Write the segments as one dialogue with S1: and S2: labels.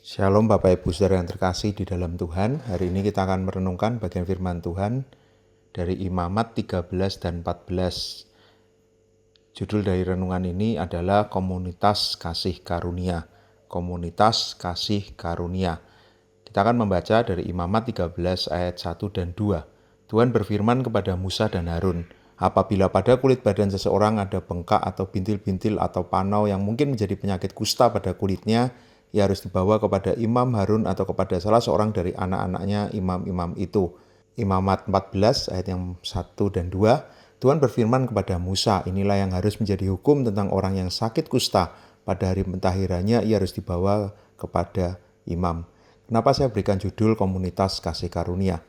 S1: Shalom Bapak Ibu Saudara yang terkasih di dalam Tuhan. Hari ini kita akan merenungkan bagian firman Tuhan dari Imamat 13 dan 14. Judul dari renungan ini adalah Komunitas Kasih Karunia. Komunitas Kasih Karunia. Kita akan membaca dari Imamat 13 ayat 1 dan 2. Tuhan berfirman kepada Musa dan Harun, apabila pada kulit badan seseorang ada bengkak atau bintil-bintil atau panau yang mungkin menjadi penyakit kusta pada kulitnya, ia harus dibawa kepada Imam Harun atau kepada salah seorang dari anak-anaknya imam-imam itu. Imamat 14 ayat yang 1 dan 2, Tuhan berfirman kepada Musa, inilah yang harus menjadi hukum tentang orang yang sakit kusta. Pada hari pentahirannya ia harus dibawa kepada imam. Kenapa saya berikan judul Komunitas Kasih Karunia?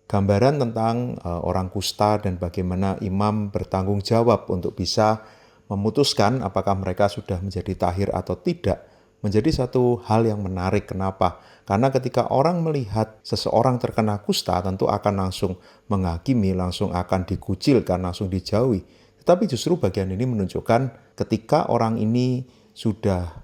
S1: Gambaran tentang orang kusta dan bagaimana imam bertanggung jawab untuk bisa memutuskan apakah mereka sudah menjadi tahir atau tidak, menjadi satu hal yang menarik. Kenapa? Karena ketika orang melihat seseorang terkena kusta, tentu akan langsung menghakimi, langsung akan dikucilkan, langsung dijauhi. Tetapi justru bagian ini menunjukkan ketika orang ini sudah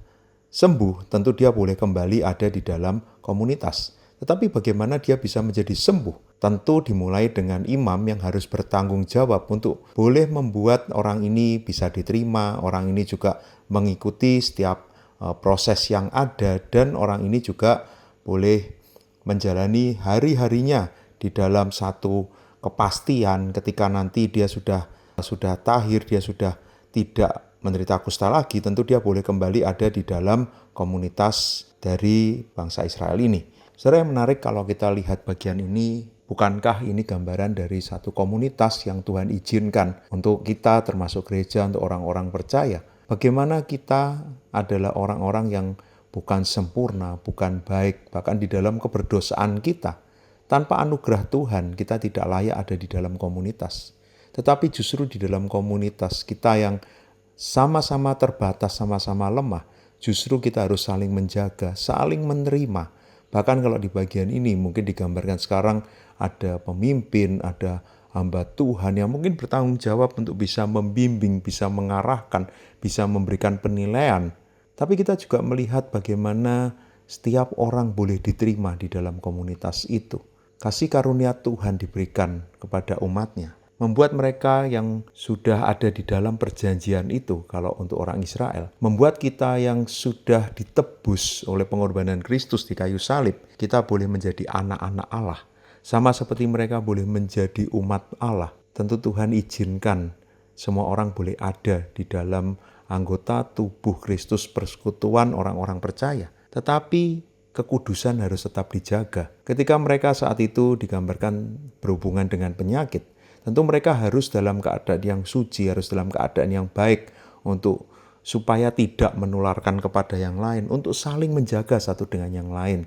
S1: sembuh, tentu dia boleh kembali ada di dalam komunitas. Tetapi bagaimana dia bisa menjadi sembuh? Tentu dimulai dengan imam yang harus bertanggung jawab untuk boleh membuat orang ini bisa diterima, orang ini juga mengikuti setiap proses yang ada, dan orang ini juga boleh menjalani hari-harinya di dalam satu kepastian ketika nanti dia sudah tahir, dia sudah tidak menderita kusta lagi, tentu dia boleh kembali ada di dalam komunitas dari bangsa Israel ini. Saudara, yang menarik kalau kita lihat bagian ini, bukankah ini gambaran dari satu komunitas yang Tuhan izinkan untuk kita termasuk gereja, untuk orang-orang percaya? Bagaimana kita adalah orang-orang yang bukan sempurna, bukan baik, bahkan di dalam keberdosaan kita. Tanpa anugerah Tuhan, kita tidak layak ada di dalam komunitas. Tetapi justru di dalam komunitas kita yang sama-sama terbatas, sama-sama lemah, justru kita harus saling menjaga, saling menerima. Bahkan kalau di bagian ini mungkin digambarkan sekarang ada pemimpin, ada hamba Tuhan yang mungkin bertanggung jawab untuk bisa membimbing, bisa mengarahkan, bisa memberikan penilaian. Tapi kita juga melihat bagaimana setiap orang boleh diterima di dalam komunitas itu. Kasih karunia Tuhan diberikan kepada umatnya, membuat mereka yang sudah ada di dalam perjanjian itu, kalau untuk orang Israel, membuat kita yang sudah ditebus oleh pengorbanan Kristus di kayu salib, kita boleh menjadi anak-anak Allah. Sama seperti mereka boleh menjadi umat Allah, tentu Tuhan izinkan semua orang boleh ada di dalam anggota tubuh Kristus, persekutuan orang-orang percaya. Tetapi kekudusan harus tetap dijaga. Ketika mereka saat itu digambarkan berhubungan dengan penyakit, tentu mereka harus dalam keadaan yang suci, harus dalam keadaan yang baik untuk supaya tidak menularkan kepada yang lain, untuk saling menjaga satu dengan yang lain.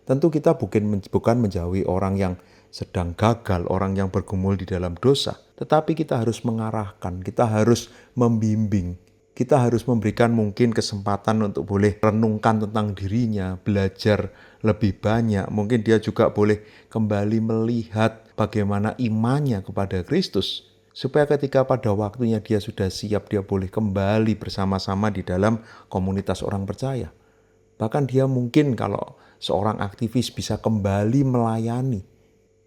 S1: Tentu kita bukan menjauhi orang yang sedang gagal, orang yang bergumul di dalam dosa. Tetapi kita harus mengarahkan, kita harus membimbing. Kita harus memberikan mungkin kesempatan untuk boleh renungkan tentang dirinya, belajar lebih banyak. Mungkin dia juga boleh kembali melihat bagaimana imannya kepada Kristus. Supaya ketika pada waktunya dia sudah siap, dia boleh kembali bersama-sama di dalam komunitas orang percaya. Bahkan dia mungkin kalau seorang aktivis bisa kembali melayani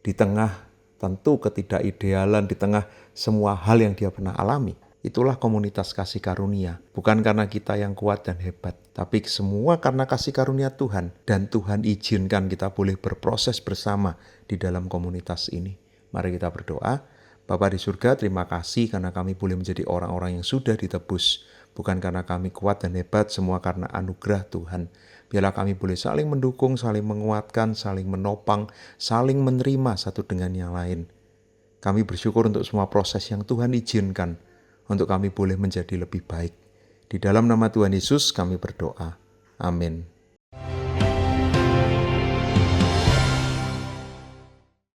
S1: di tengah tentu ketidakidealan, di tengah semua hal yang dia pernah alami. Itulah komunitas kasih karunia. Bukan karena kita yang kuat dan hebat, tapi semua karena kasih karunia Tuhan. Dan Tuhan izinkan kita boleh berproses bersama di dalam komunitas ini. Mari kita berdoa. Bapa di surga, terima kasih karena kami boleh menjadi orang-orang yang sudah ditebus. Bukan karena kami kuat dan hebat, semua karena anugerah Tuhan. Biarlah kami boleh saling mendukung, saling menguatkan, saling menopang, saling menerima satu dengan yang lain. Kami bersyukur untuk semua proses yang Tuhan izinkan, untuk kami boleh menjadi lebih baik. Di dalam nama Tuhan Yesus kami berdoa. Amin.